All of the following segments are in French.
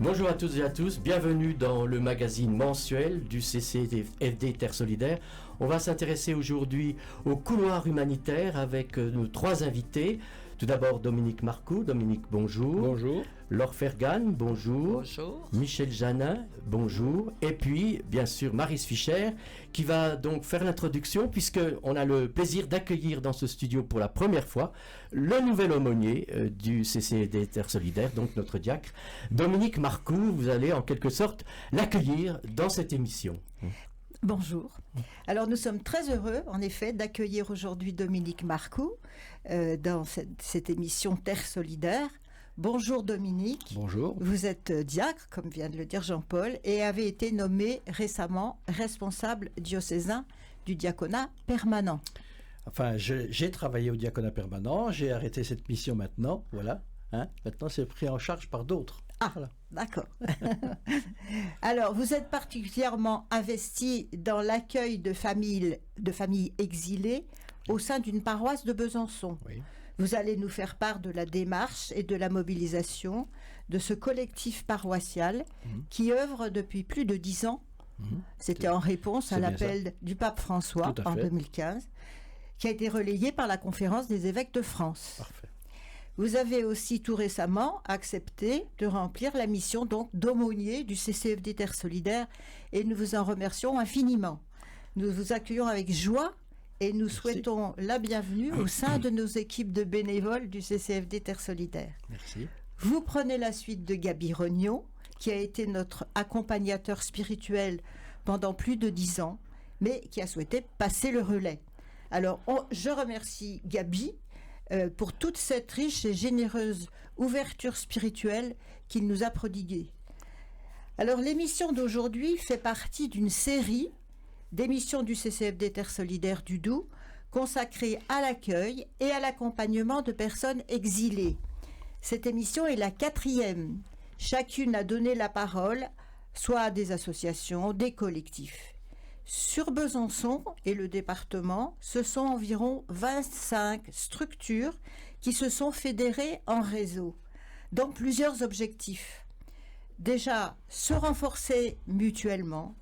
Bonjour à toutes et à tous, bienvenue dans le magazine mensuel du CCFD Terre Solidaire. On va s'intéresser aujourd'hui au couloir humanitaire avec nos trois invités. Tout d'abord Dominique Marcoux. Dominique, bonjour. Bonjour. Laure Fergan, bonjour. Bonjour. Michel Janin, bonjour. Et puis, bien sûr, Maryse Fischer, qui va donc faire l'introduction, puisqu'on a le plaisir d'accueillir dans ce studio pour la première fois le nouvel aumônier du CCFD Terre Solidaire, donc notre diacre, Dominique Marcoux. Vous allez en quelque sorte l'accueillir dans cette émission. Bonjour. Alors nous sommes très heureux en effet d'accueillir aujourd'hui Dominique Marcoux dans cette émission Terre Solidaire. Bonjour Dominique. Bonjour. Vous êtes diacre, comme vient de le dire Jean-Paul, et avez été nommé récemment responsable diocésain du diaconat permanent. Enfin, j'ai travaillé au diaconat permanent, j'ai arrêté cette mission maintenant, voilà. Maintenant, c'est pris en charge par d'autres. Ah, voilà. D'accord. Alors, vous êtes particulièrement investi dans l'accueil de familles exilées au sein d'une paroisse de Besançon. Oui. Vous allez nous faire part de la démarche et de la mobilisation de ce collectif paroissial qui œuvre depuis plus de 10 ans. C'était en réponse à l'appel du pape François en 2015, qui a été relayé par la conférence des évêques de France. Parfait. Vous avez aussi tout récemment accepté de remplir la mission donc d'aumônier du CCFD Terre Solidaire et nous vous en remercions infiniment. Nous vous accueillons avec joie et nous souhaitons la bienvenue au sein de nos équipes de bénévoles du CCFD Terre Solidaire. Merci. Vous prenez la suite de Gaby Regnault, qui a été notre accompagnateur spirituel pendant plus de 10 ans, mais qui a souhaité passer le relais. Alors, je remercie Gaby pour toute cette riche et généreuse ouverture spirituelle qu'il nous a prodiguée. Alors l'émission d'aujourd'hui fait partie d'une série d'émissions du CCFD Terre Solidaire du Doubs consacrée à l'accueil et à l'accompagnement de personnes exilées. Cette émission est la 4e. Chacune a donné la parole soit à des associations, des collectifs. Sur Besançon et le département, ce sont environ 25 structures qui se sont fédérées en réseau, dans plusieurs objectifs. Déjà, se renforcer mutuellement,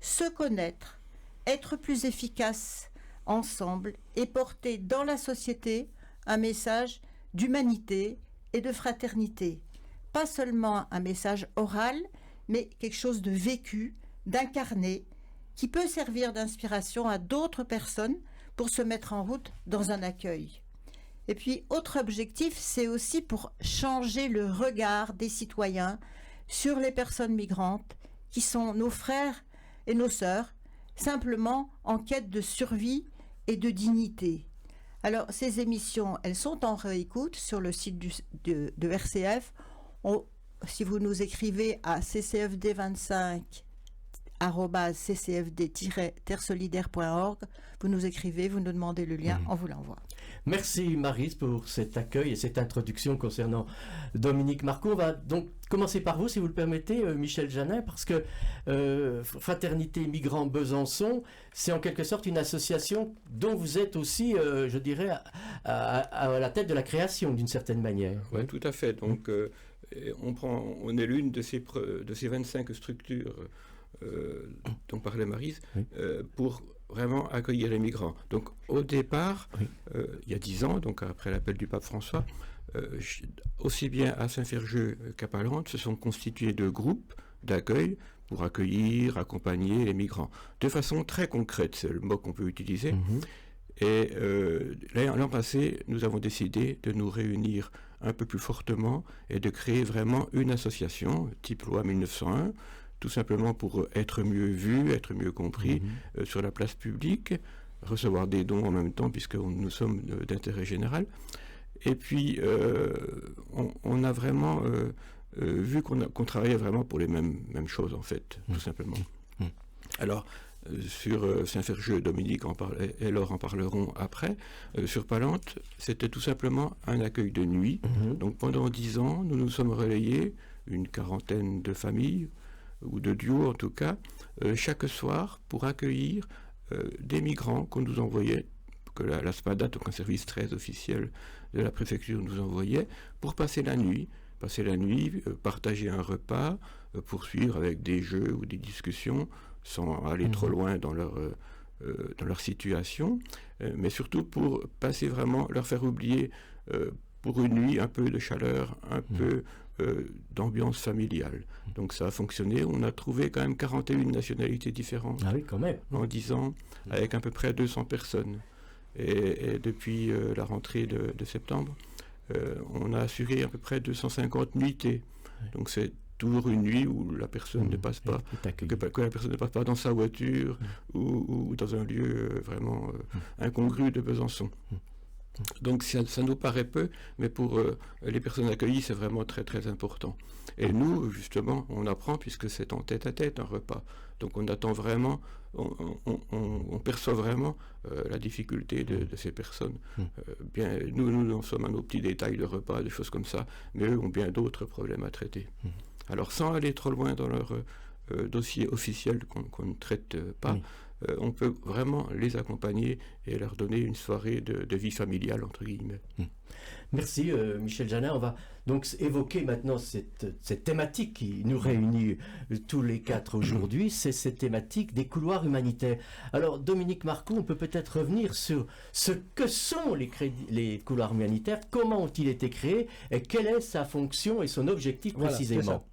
se connaître, être plus efficaces ensemble et porter dans la société un message d'humanité et de fraternité. Pas seulement un message oral, mais quelque chose de vécu, d'incarné, qui peut servir d'inspiration à d'autres personnes pour se mettre en route dans un accueil. Et puis, autre objectif, c'est aussi pour changer le regard des citoyens sur les personnes migrantes qui sont nos frères et nos sœurs, simplement en quête de survie et de dignité. Alors, ces émissions, elles sont en réécoute sur le site de RCF. Si vous nous écrivez à ccfd25 ccfd-terresolidaire.org, vous nous écrivez, vous nous demandez le lien, on vous l'envoie. Merci Maryse pour cet accueil et cette introduction concernant Dominique Marcoux. On va donc commencer par vous, si vous le permettez, Michel Janin, parce que Fraternité Migrants Besançon, c'est en quelque sorte une association dont vous êtes aussi, je dirais, à la tête de la création, d'une certaine manière. Oui, tout à fait. Donc, on est l'une de ces 25 structures dont parlait Maryse, pour vraiment accueillir les migrants. Donc au départ, il y a 10 ans, donc après l'appel du pape François, aussi bien à Saint-Ferjeux qu'à Palente se sont constitués de groupes d'accueil pour accueillir, accompagner les migrants. De façon très concrète, c'est le mot qu'on peut utiliser. Et l'an passé, nous avons décidé de nous réunir un peu plus fortement et de créer vraiment une association, type loi 1901, tout simplement pour être mieux vu, être mieux compris sur la place publique, recevoir des dons en même temps, puisque nous sommes d'intérêt général. Et puis, on a vraiment vu qu'on travaillait vraiment pour les mêmes choses, en fait, tout simplement. Alors, sur Saint-Ferjeux, Dominique et Laure en parleront après. Sur Palente, c'était tout simplement un accueil de nuit. Donc pendant 10 ans, nous nous sommes relayés, une quarantaine de familles, ou de duos en tout cas, chaque soir pour accueillir des migrants qu'on nous envoyait, que la SPADA, donc un service très officiel de la préfecture, nous envoyait, pour passer la nuit passer la nuit, partager un repas, poursuivre avec des jeux ou des discussions, sans aller trop loin dans leur situation, mais surtout pour passer vraiment, leur faire oublier pour une nuit un peu de chaleur, un peu d'ambiance familiale. Donc ça a fonctionné. On a trouvé quand même 41 nationalités différentes Ah oui, quand même. en 10 ans, avec à peu près 200 personnes. Et depuis la rentrée de septembre, on a assuré à peu près 250 nuitées. Donc c'est toujours une nuit où la personne ne passe pas, que la personne ne passe pas dans sa voiture ou dans un lieu vraiment incongru de Besançon. Donc ça nous paraît peu, mais pour les personnes accueillies, c'est vraiment très très important. Et nous, justement, on apprend puisque c'est en tête-à-tête un repas. Donc on attend vraiment, on perçoit vraiment la difficulté de ces personnes. Bien, nous en sommes à nos petits détails de repas, des choses comme ça, mais eux ont bien d'autres problèmes à traiter. Alors sans aller trop loin dans leur dossier officiel qu'on ne traite pas, on peut vraiment les accompagner et leur donner une soirée de vie familiale, entre guillemets. Merci Michel Janin. On va donc évoquer maintenant cette thématique qui nous réunit tous les quatre aujourd'hui, c'est cette thématique des couloirs humanitaires. Alors Dominique Marcoux, on peut peut-être revenir sur ce que sont les couloirs humanitaires, comment ont-ils été créés et quelle est sa fonction et son objectif précisément.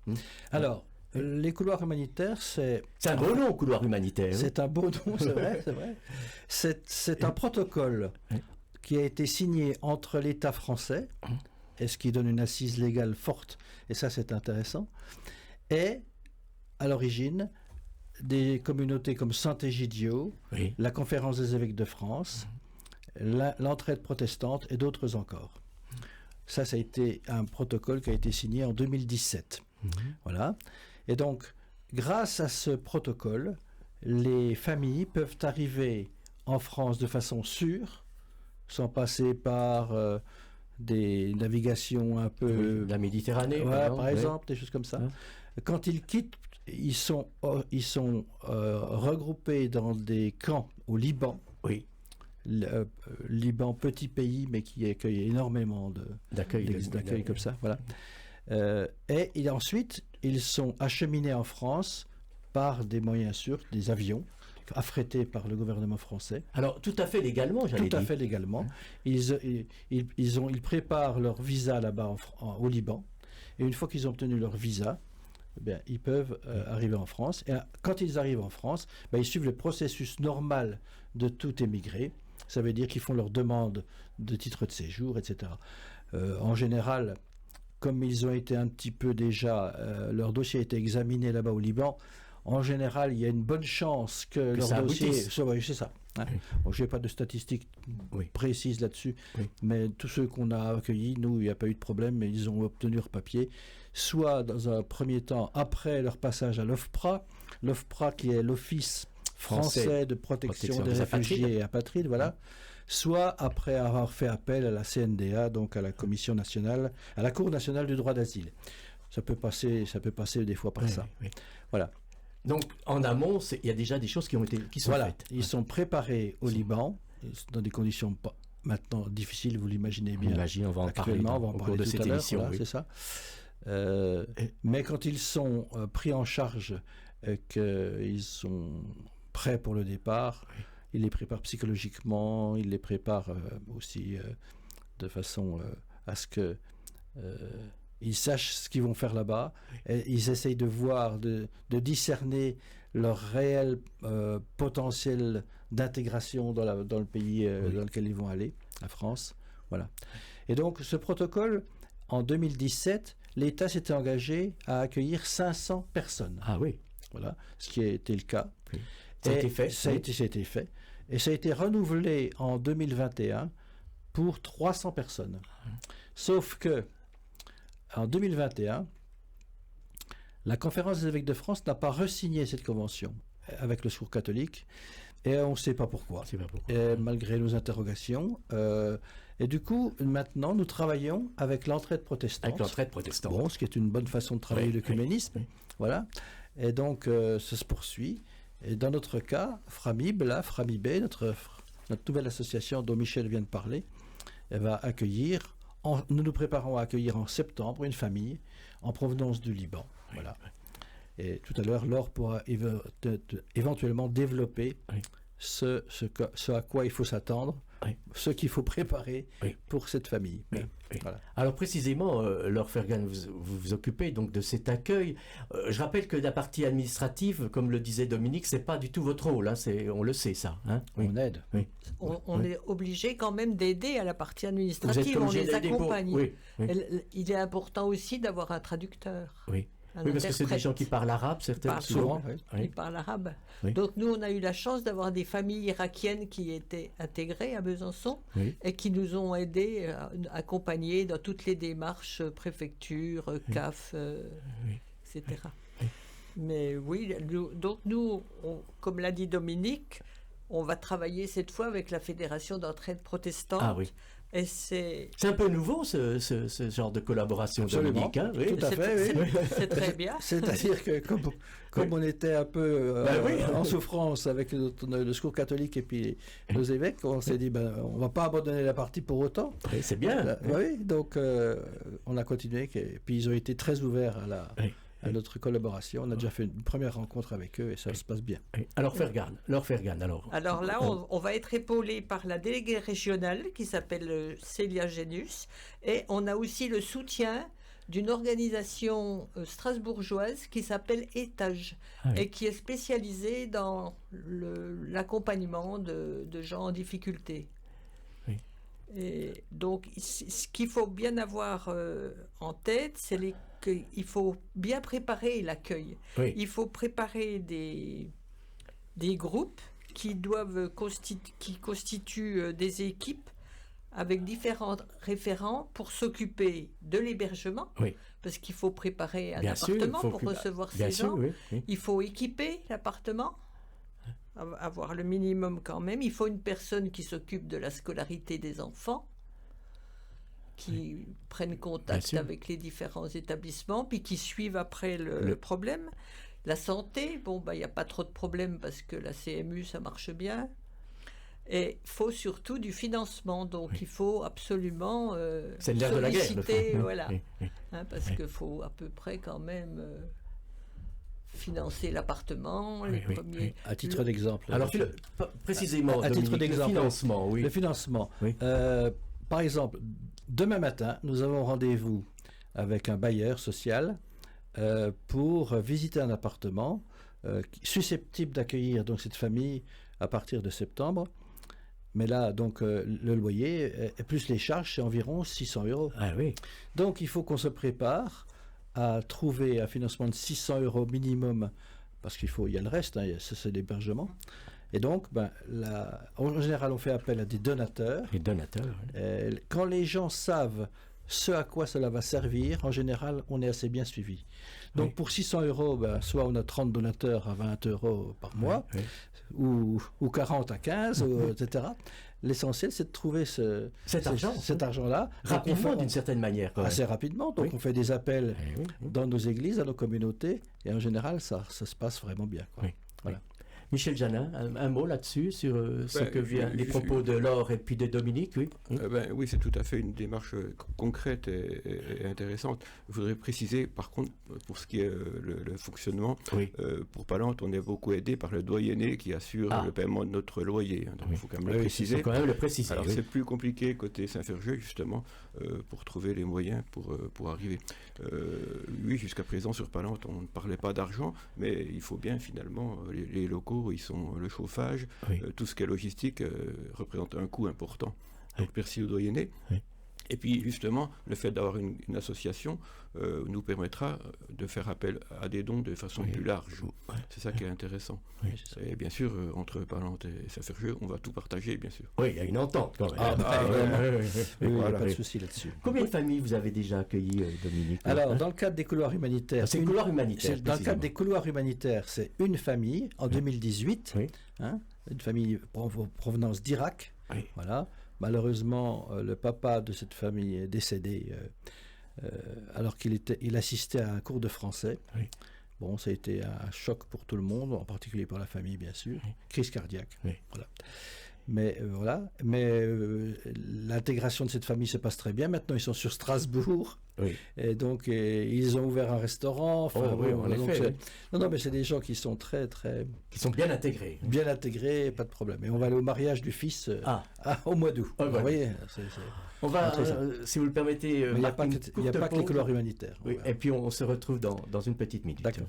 Alors, les couloirs humanitaires, c'est un beau nom, couloir humanitaire. C'est un beau nom, c'est vrai, c'est vrai. C'est un protocole qui a été signé entre l'État français, et ce qui donne une assise légale forte, et ça c'est intéressant, et à l'origine des communautés comme Saint-Égidio, la Conférence des évêques de France, l'Entraide protestante et d'autres encore. Ça a été un protocole qui a été signé en 2017. Voilà. Et donc, grâce à ce protocole, les familles peuvent arriver en France de façon sûre, sans passer par des navigations un peu... la Méditerranée, par exemple, des choses comme ça. Quand ils quittent, ils sont regroupés dans des camps au Liban. Oui. Liban, petit pays, mais qui accueille énormément d'accueil comme ça. Voilà. Et ensuite, ils sont acheminés en France par des moyens sûrs, des avions, affrétés par le gouvernement français. Alors, tout à fait légalement, j'allais dire. Tout à fait légalement. Ils préparent leur visa là-bas au Liban. Et une fois qu'ils ont obtenu leur visa, ils peuvent arriver en France. Et quand ils arrivent en France, ils suivent le processus normal de tout émigré. Ça veut dire qu'ils font leur demande de titre de séjour, etc. En général, comme ils ont été un petit peu déjà, leur dossier a été examiné là-bas au Liban, en général, il y a une bonne chance que leur dossier... C'est ça. Hein. Bon, je n'ai pas de statistiques précises là-dessus, mais tous ceux qu'on a accueillis, nous, il n'y a pas eu de problème, mais ils ont obtenu leur papier, soit dans un premier temps, après leur passage à l'OFPRA, qui est l'Office français de protection des réfugiés et apatrides, voilà. Soit après avoir fait appel à la CNDA, donc à la Commission nationale, à la Cour nationale du droit d'asile. Ça peut passer des fois par ça. Voilà. Donc en amont, il y a déjà des choses qui sont faites. Ils sont préparés au Liban, dans des conditions maintenant difficiles, vous l'imaginez bien. On va en parler au cours de cette émission. Voilà, c'est ça. Mais quand ils sont pris en charge, qu'ils sont prêts pour le départ, il les prépare psychologiquement, il les prépare aussi de façon à ce que ils sachent ce qu'ils vont faire là-bas. Et ils essayent de voir, de discerner leur réel potentiel d'intégration dans le pays dans lequel ils vont aller, la France. Voilà. Et donc ce protocole, en 2017, l'État s'était engagé à accueillir 500 personnes. Ah oui. Voilà, ce qui a été le cas. Oui. Ça a été fait. Ça a été fait. Et ça a été renouvelé en 2021 pour 300 personnes. Sauf que, en 2021, la Conférence des évêques de France n'a pas re-signé cette convention avec le Secours catholique, et on ne sait pas pourquoi. Malgré nos interrogations. Et du coup, maintenant, nous travaillons avec l'Entraide protestante. Avec l'Entraide protestante. Bon, ce qui est une bonne façon de travailler l'œcuménisme. Voilà. Et donc, ça se poursuit. Et dans notre cas, Framib, notre nouvelle association dont Michel vient de parler, elle va accueillir nous nous préparons à accueillir en septembre une famille en provenance du Liban. Voilà. Et tout à l'heure, Laure pourra éventuellement développer ce à quoi il faut s'attendre, ce qu'il faut préparer pour cette famille. Voilà. Alors précisément, Laure Fergan, vous vous occupez donc de cet accueil. Je rappelle que la partie administrative, comme le disait Dominique, c'est pas du tout votre rôle. Hein, on le sait ça. Hein, On aide. On est obligé quand même d'aider à la partie administrative. On les accompagne. Il est important aussi d'avoir un traducteur. Oui, parce que c'est des gens qui parlent arabe, certains souvent. Ils parlent arabe. Donc nous, on a eu la chance d'avoir des familles irakiennes qui étaient intégrées à Besançon et qui nous ont aidés, accompagnés dans toutes les démarches, préfecture, CAF, etc. Mais oui, donc nous, comme l'a dit Dominique, on va travailler cette fois avec la Fédération d'entraide protestante. Ah oui. Et c'est un peu nouveau ce genre de collaboration, Dominique. Hein, tout à fait, oui. C'est très bien. C'est-à-dire que comme on était un peu en souffrance avec le secours catholique et puis nos évêques, on s'est dit on ne va pas abandonner la partie pour autant. C'est bien. Oui, donc on a continué. Et puis ils ont été très ouverts à notre collaboration. On a déjà fait une première rencontre avec eux et ça se passe bien. Alors Laure Fergan, alors là, on va être épaulé par la déléguée régionale qui s'appelle Célia Génus et on a aussi le soutien d'une organisation strasbourgeoise qui s'appelle Étage et qui est spécialisée dans l'accompagnement de gens en difficulté. Et donc, ce qu'il faut bien avoir en tête, c'est qu'il faut bien préparer l'accueil. Il faut préparer des groupes qui constituent des équipes avec différents référents pour s'occuper de l'hébergement, parce qu'il faut préparer un appartement pour recevoir ces gens. Il faut équiper l'appartement, avoir le minimum quand même. Il faut une personne qui s'occupe de la scolarité des enfants, qui prennent contact avec les différents établissements, puis qui suivent après le problème. La santé, il n'y a pas trop de problèmes parce que la CMU, ça marche bien. Et il faut surtout du financement, donc il faut absolument c'est l'ère de la guerre, parce qu'il faut à peu près quand même financer l'appartement, les premiers. À titre d'exemple. Alors précisément, à titre d'exemple, le financement. Par exemple, demain matin, nous avons rendez-vous avec un bailleur social pour visiter un appartement susceptible d'accueillir donc cette famille à partir de septembre. Mais là, donc, le loyer et plus les charges, c'est environ 600 €. Ah oui. Donc, il faut qu'on se prépare à trouver un financement de 600 € minimum, parce il y a le reste, c'est l'hébergement. Et donc, en général, on fait appel à des donateurs. Les donateurs. Quand les gens savent ce à quoi cela va servir, en général, on est assez bien suivi. Donc, pour 600 €, soit on a 30 donateurs à 20 € par mois, ou 40 à 15, etc. L'essentiel, c'est de trouver cet argent-là. Rapidement, d'une certaine manière. Assez rapidement. Donc, on fait des appels dans nos églises, dans nos communautés, et en général, ça se passe vraiment bien. Voilà. Michel Janin, un mot là-dessus, sur les propos de Laure et puis de Dominique, oui, c'est tout à fait une démarche concrète et intéressante. Je voudrais préciser, par contre, pour ce qui est le fonctionnement, pour Palante, on est beaucoup aidé par le doyenné qui assure le paiement de notre loyer. Donc, il faut quand même le préciser. Il faut quand même le préciser. Alors, c'est plus compliqué côté Saint-Ferjeux, justement, pour trouver les moyens pour arriver. Oui, jusqu'à présent, sur Palante, on ne parlait pas d'argent, mais il faut bien, finalement, les locaux, le chauffage, tout ce qui est logistique représente un coût important. Donc merci au doyenné. Et puis justement, le fait d'avoir une association nous permettra de faire appel à des dons de façon plus large. C'est ça qui est intéressant. Et bien sûr, entre Palante et Saint-Ferjeux, on va tout partager, bien sûr. Oui, il y a une entente quand même. Il n'y a pas de souci là-dessus. Combien de familles vous avez déjà accueillies, Dominique? Alors, dans le cadre des couloirs humanitaires... C'est couloirs humanitaires, dans le cadre des couloirs humanitaires, c'est une famille, en 2018, une famille provenance d'Irak. Voilà. Malheureusement, le papa de cette famille est décédé alors qu'il assistait à un cours de français. Bon, ça a été un choc pour tout le monde, en particulier pour la famille, bien sûr. Crise cardiaque. Voilà. Mais voilà. Mais l'intégration de cette famille se passe très bien. Maintenant, ils sont sur Strasbourg. Oui. Et donc, ils ont ouvert un restaurant. Enfin, oui, en effet. Non, mais c'est des gens qui sont qui sont bien intégrés. Bien intégrés, pas de problème. Et on va aller au mariage du fils au mois d'août. Vous voyez, on va, si vous le permettez, il n'y a pas que les couloirs humanitaires. Oui, et puis on se retrouve dans une petite minute. D'accord.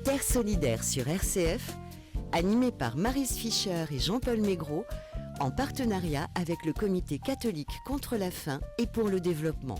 Terre solidaire sur RCF, animé par Maryse Fischer et Jean-Paul Maigret, en partenariat avec le Comité catholique contre la faim et pour le développement.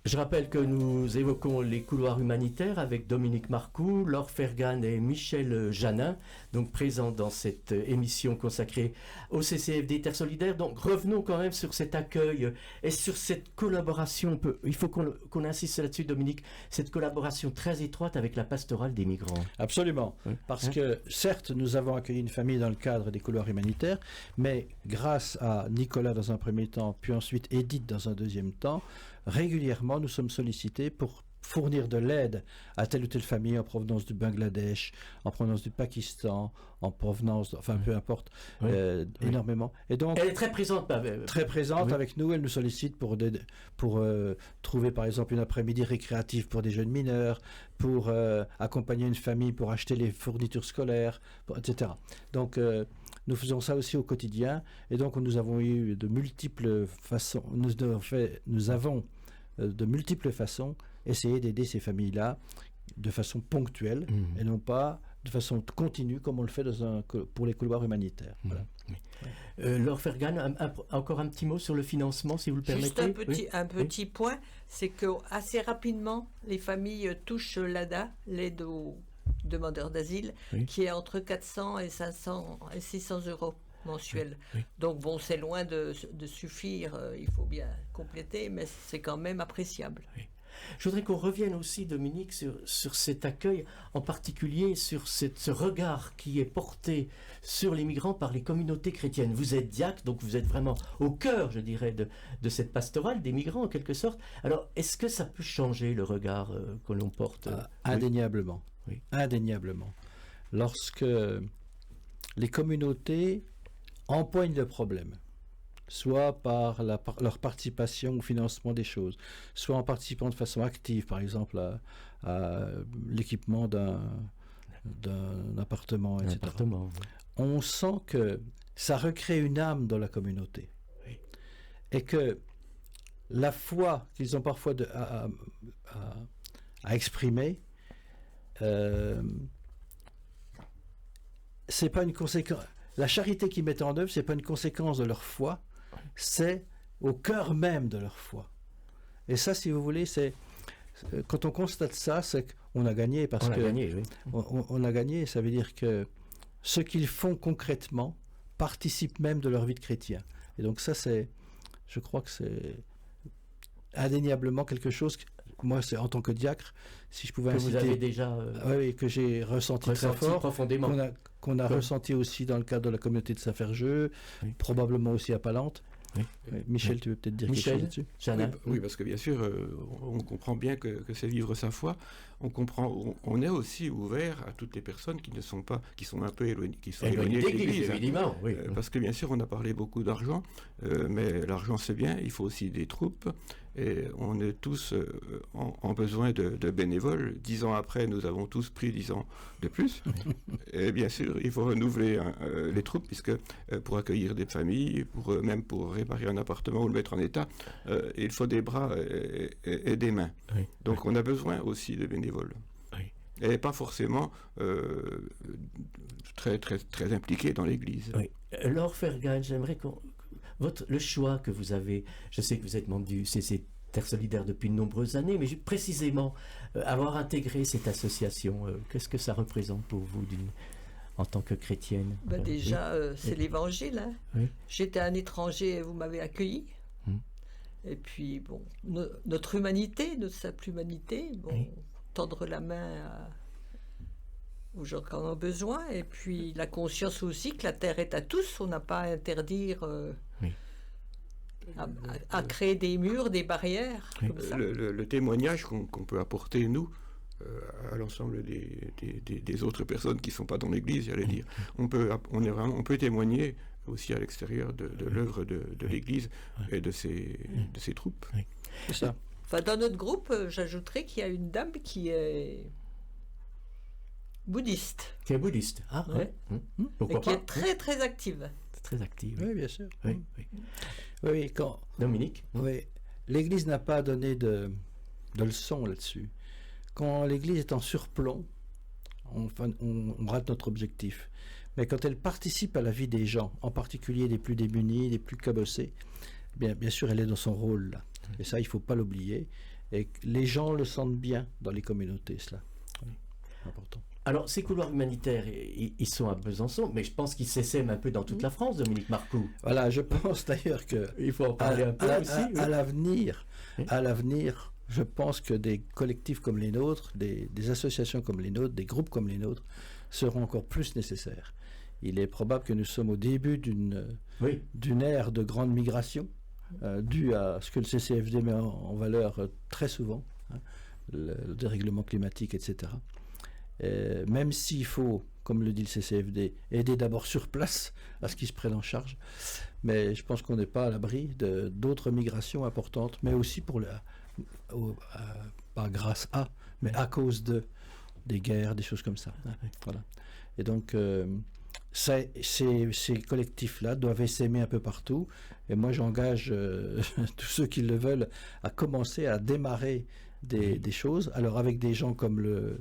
Je rappelle que nous évoquons les couloirs humanitaires avec Dominique Marcoux, Laure Fergan et Michel Janin, donc présents dans cette émission consacrée au CCFD Terre Solidaire. Donc revenons quand même sur cet accueil et sur cette collaboration. Il faut qu'on insiste là-dessus, Dominique, cette collaboration très étroite avec la pastorale des migrants. Absolument, parce que certes, nous avons accueilli une famille dans le cadre des couloirs humanitaires, mais grâce à Nicolas dans un premier temps, puis ensuite Edith dans un deuxième temps, régulièrement, nous sommes sollicités pour fournir de l'aide à telle ou telle famille en provenance du Bangladesh, en provenance du Pakistan, en provenance, enfin peu importe, énormément. Et donc, elle est très présente. Très présente avec nous, elle nous sollicite pour trouver par exemple une après-midi récréative pour des jeunes mineurs, pour accompagner une famille pour acheter les fournitures scolaires, etc. Donc, nous faisons ça aussi au quotidien, et donc nous avons eu de multiples façons, nous avons de multiples façons essayé d'aider ces familles-là de façon ponctuelle et non pas de façon continue comme on le fait pour les couloirs humanitaires. Voilà. Laure Fergan, encore un petit mot sur le financement, si vous le permettez. Juste un petit point, c'est que assez rapidement, les familles touchent l'ADA, l'aide aux demandeurs d'asile, qui est entre 400 et 500 et 600 euros mensuels. Donc bon, c'est loin de suffire, il faut bien compléter, mais c'est quand même appréciable. Je voudrais qu'on revienne aussi, Dominique, sur cet accueil, en particulier sur ce regard qui est porté sur les migrants par les communautés chrétiennes. Vous êtes diacre, donc vous êtes vraiment au cœur, je dirais, de cette pastorale des migrants, en quelque sorte. Alors, est-ce que ça peut changer le regard que l'on porte Indéniablement. Oui. Indéniablement. Lorsque les communautés empoignent le problème, soit par leur participation au financement des choses, soit en participant de façon active, par exemple à l'équipement d'un appartement, etc. On sent que ça recrée une âme dans la communauté. Oui. Et que la foi qu'ils ont parfois à exprimer, c'est pas une conséquence. La charité qu'ils mettent en œuvre, c'est pas une conséquence de leur foi, c'est au cœur même de leur foi. Et ça, si vous voulez, quand on constate ça, c'est qu'on a gagné. Parce que gagné, oui. on a gagné, ça veut dire que ce qu'ils font concrètement participent même de leur vie de chrétien. Et donc ça, je crois que c'est indéniablement quelque chose... Moi, c'est en tant que diacre, si je pouvais inciter... Que vous avez déjà... que j'ai ressenti très fort, profondément. Qu'on a ressenti aussi dans le cadre de la communauté de Saint-Ferjeux, probablement aussi à Palante. Oui. Michel, tu veux peut-être dire quelque chose là-dessus? Oui, parce que bien sûr, on comprend bien que c'est vivre sa foi. On est aussi ouvert à toutes les personnes qui sont un peu éloignées, éloignées de l'Église. Évidemment, oui. Parce que bien sûr, on a parlé beaucoup d'argent, mais l'argent c'est bien, il faut aussi des troupes. Et on est tous en besoin de bénévoles. 10 ans après, nous avons tous pris 10 ans de plus. Et bien sûr, il faut renouveler les troupes, puisque pour accueillir des familles, même pour réparer un appartement ou le mettre en état, il faut des bras et des mains. Oui. Donc on a besoin aussi de bénévoles. Oui. Et pas forcément très, très, très impliqués dans l'Église. Oui. Laure Fergan, j'aimerais le choix que vous avez, je sais que vous êtes membre du CC Terre Solidaire depuis de nombreuses années, mais précisément avoir intégré cette association, qu'est-ce que ça représente pour vous en tant que chrétienne? Déjà, c'est l'Évangile. Hein. Oui. J'étais un étranger et vous m'avez accueilli. Et puis, bon, notre humanité, notre simple humanité, tendre la main aux gens qui en ont besoin, et puis la conscience aussi que la terre est à tous, on n'a pas à interdire à créer des murs, des barrières. Comme ça. Le témoignage qu'on peut apporter, nous, à l'ensemble des autres personnes qui ne sont pas dans l'Église, j'allais dire, on peut témoigner aussi à l'extérieur de l'œuvre de l'Église et de ses troupes. Oui. C'est ça. Enfin, dans notre groupe, j'ajouterais qu'il y a une dame qui est bouddhiste. Qui est bouddhiste. Ah, ouais. Pourquoi et qui est très, très active. Très active. Oui, bien sûr. Oui. Dominique. Oui. L'Église n'a pas donné de leçon là-dessus. Quand l'Église est en surplomb, on rate notre objectif. Mais quand elle participe à la vie des gens, en particulier des plus démunis, des plus cabossés, bien sûr, elle est dans son rôle là. Et ça, il ne faut pas l'oublier. Et les gens le sentent bien dans les communautés, cela. Oui, important. Alors, ces couloirs humanitaires, ils sont à Besançon, mais je pense qu'ils s'essaiment un peu dans toute la France, Dominique Marcoux. Voilà, je pense d'ailleurs qu'il faut en parler un peu aussi. À l'avenir, je pense que des collectifs comme les nôtres, des associations comme les nôtres, des groupes comme les nôtres, seront encore plus nécessaires. Il est probable que nous sommes au début d'une ère de grande migration, due à ce que le CCFD met en valeur très souvent, le dérèglement climatique, etc. Même s'il faut, comme le dit le CCFD, aider d'abord sur place à ce qu'ils se prennent en charge, mais je pense qu'on n'est pas à l'abri d'autres migrations importantes, mais aussi pas grâce à, mais à cause des guerres, des choses comme ça. Voilà. Et donc, ces collectifs-là doivent s'aimer un peu partout. Et moi, j'engage tous ceux qui le veulent à commencer à démarrer des choses. Alors, avec des gens comme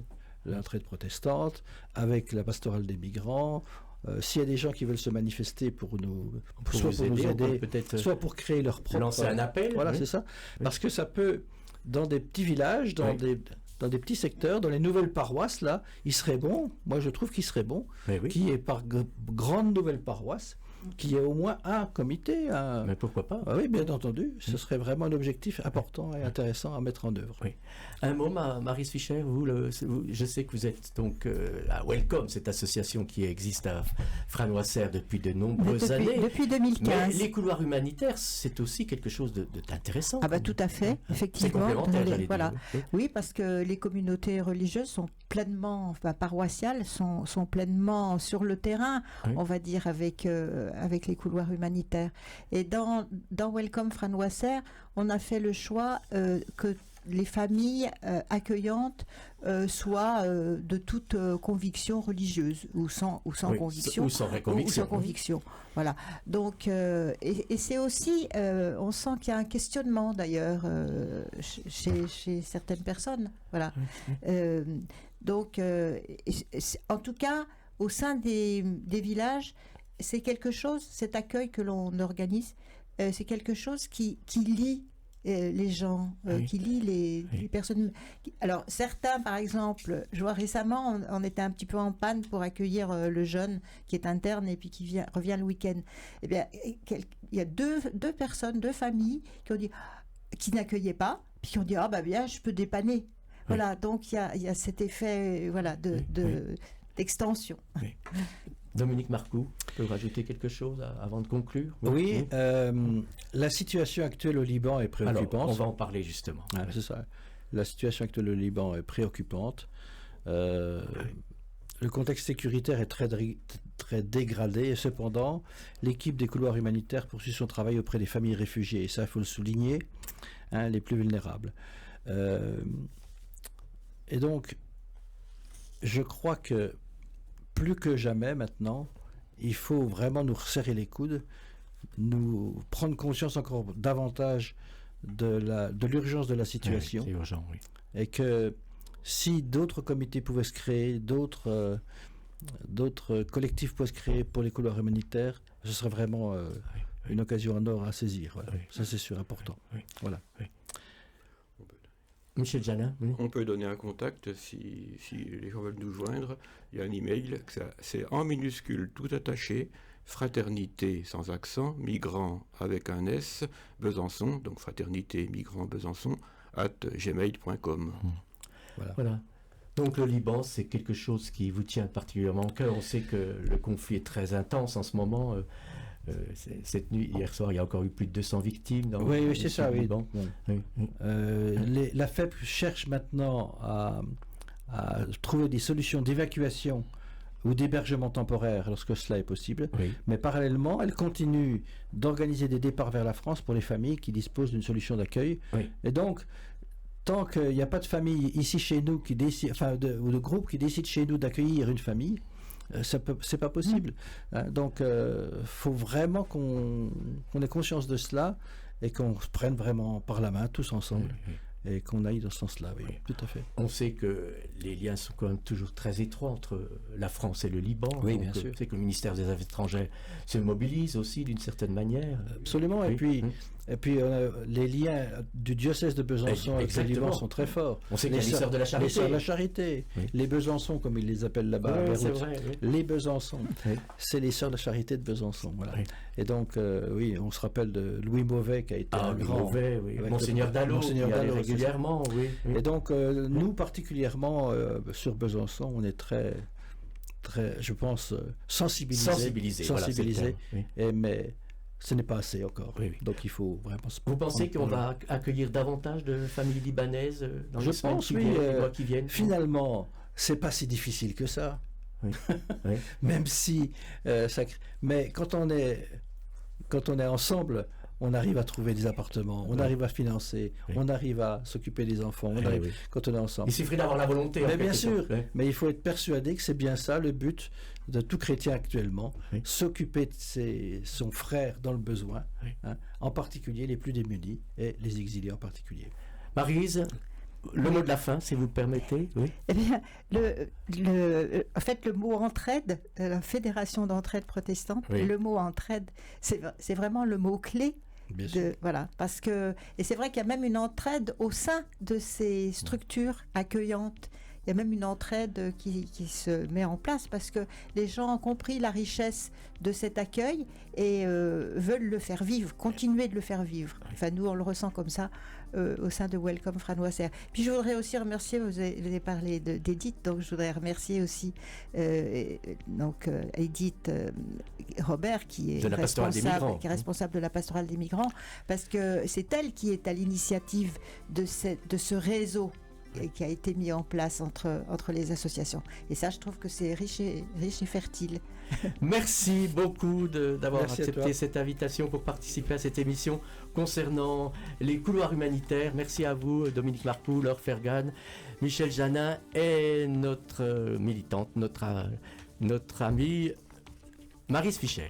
l'entraide protestante, avec la pastorale des migrants. S'il y a des gens qui veulent se manifester pour nous aider, soit pour créer leur propre... Lancer un appel. C'est ça. Oui. Parce que ça peut, dans des petits villages, dans des petits secteurs, dans les nouvelles paroisses, là, il serait bon, moi je trouve qu'il serait bon, qu'il y ait par grande nouvelle paroisse, qu'il y ait au moins un comité. Mais pourquoi pas? Oui, bien entendu, ce serait vraiment un objectif important et intéressant à mettre en œuvre. Oui. Un mot, Maris Fischer, je sais que vous êtes donc à Welcome, cette association qui existe à Franois-Serre depuis de nombreuses années. Depuis 2015. Mais les couloirs humanitaires, c'est aussi quelque chose d'intéressant. Ah bah tout à fait, effectivement. C'est complémentaire, voilà. Oui, parce que les communautés religieuses sont pleinement, paroissiales, sont pleinement sur le terrain, on va dire, avec les couloirs humanitaires. Et dans Welcome Franois-Serre, on a fait le choix que les familles accueillantes soient de toute conviction religieuse ou sans conviction. Ou sans conviction. Ou sans conviction. Voilà. Donc, et c'est aussi, on sent qu'il y a un questionnement d'ailleurs chez certaines personnes. Voilà. Donc, en tout cas, au sein des villages, c'est quelque chose, cet accueil que l'on organise, c'est quelque chose qui lie les gens qui lient, les personnes. Alors certains, par exemple, je vois récemment, on était un petit peu en panne pour accueillir le jeune qui est interne et puis qui revient le week-end. Eh bien, il y a deux personnes, deux familles qui ont dit, qui n'accueillaient pas, puis qui ont dit ah bah bien, je peux dépanner. Voilà, donc il y a cet effet d'extension. Oui. Dominique Marcoux, peut rajouter quelque chose avant de conclure? Oui, la situation actuelle au Liban est préoccupante. Alors, on va en parler justement. C'est ça. La situation actuelle au Liban est préoccupante. Le contexte sécuritaire est très dégradé et cependant, l'équipe des couloirs humanitaires poursuit son travail auprès des familles réfugiées. Et ça, il faut le souligner, les plus vulnérables. Et donc, je crois que plus que jamais maintenant, il faut vraiment nous resserrer les coudes, nous prendre conscience encore davantage de l'urgence de la situation. Oui, c'est urgent, oui. Et que si d'autres comités pouvaient se créer, d'autres collectifs pouvaient se créer pour les couloirs humanitaires, ce serait vraiment une occasion en or à saisir. Voilà. Oui. Ça, c'est sûr, important. Oui. Voilà. Oui. Michel Janin, oui. On peut donner un contact si les gens veulent nous joindre. Il y a un email, c'est en minuscule, tout attaché, fraternité sans accent, migrant avec un S, Besançon, donc fraternité migrant Besançon, @gmail.com. Voilà. Donc le Liban, c'est quelque chose qui vous tient particulièrement au cœur. On sait que le conflit est très intense en ce moment. Cette nuit, hier soir, il y a encore eu plus de 200 victimes dans le c'est ça, oui. Liban. Oui. La FEP cherche maintenant à trouver des solutions d'évacuation ou d'hébergement temporaire lorsque cela est possible. Oui. Mais parallèlement, elle continue d'organiser des départs vers la France pour les familles qui disposent d'une solution d'accueil. Oui. Et donc, tant qu'il n'y a pas de famille ici chez nous qui décide, ou de groupe qui décide chez nous d'accueillir une famille, c'est pas possible. Donc, faut vraiment qu'on ait conscience de cela et qu'on se prenne vraiment par la main tous ensemble. Et qu'on aille dans ce sens-là, oui, tout à fait. On sait que les liens sont quand même toujours très étroits entre la France et le Liban. Oui, bien sûr. On sait que le ministère des Affaires étrangères se mobilise aussi d'une certaine manière. Absolument, oui. Et puis les liens du diocèse de Besançon avec le Liban sont très forts. On sait qu'il y a les sœurs de la Charité. Les sœurs de la Charité. Oui. Les Besançons, comme ils les appellent là-bas. C'est vrai, les Besançons. C'est les sœurs de la Charité de Besançon. Voilà. Oui. Et donc, on se rappelle de Louis Mauvais qui a été un grand... Mauvais, oui. Monseigneur Dallot, régulièrement, oui. Et donc, nous particulièrement, sur Besançon, on est très, je pense, sensibilisés. Voilà, mais ce n'est pas assez encore. Oui. Donc il faut vraiment se... Vous pensez qu'on va accueillir davantage de familles libanaises dans les semaines les mois qui viennent? Finalement, c'est pas si difficile que ça. Oui. Même si mais quand on est ensemble, on arrive à trouver des appartements, on arrive à financer, on arrive à s'occuper des enfants, quand on est ensemble. Il suffit d'avoir la volonté. Mais bien sûr, mais il faut être persuadé que c'est bien ça le but de tout chrétien actuellement, s'occuper de son frère dans le besoin, en particulier les plus démunis et les exilés en particulier. Maryse, le mot de la fin, si vous le permettez. Oui. Eh bien, en fait, le mot entraide, la Fédération d'entraide protestante, le mot entraide, c'est vraiment le mot clé. Voilà, parce que, et c'est vrai qu'il y a même une entraide au sein de ces structures accueillantes. Il y a même une entraide qui se met en place parce que les gens ont compris la richesse de cet accueil et veulent le faire vivre, continuer de le faire vivre. Enfin, nous, on le ressent comme ça au sein de Welcome Franois-Serre. Puis je voudrais aussi remercier, vous avez parlé d'Edith, donc je voudrais remercier aussi Edith Robert qui est responsable de la pastorale des migrants, parce que c'est elle qui est à l'initiative de ce réseau qui a été mis en place entre les associations. Et ça, je trouve que c'est riche et fertile. Merci beaucoup d'avoir accepté cette invitation pour participer à cette émission concernant les couloirs humanitaires. Merci à vous, Dominique Marcoux, Laure Fergan, Michel Janin et notre militante, notre amie Maryse Fischer.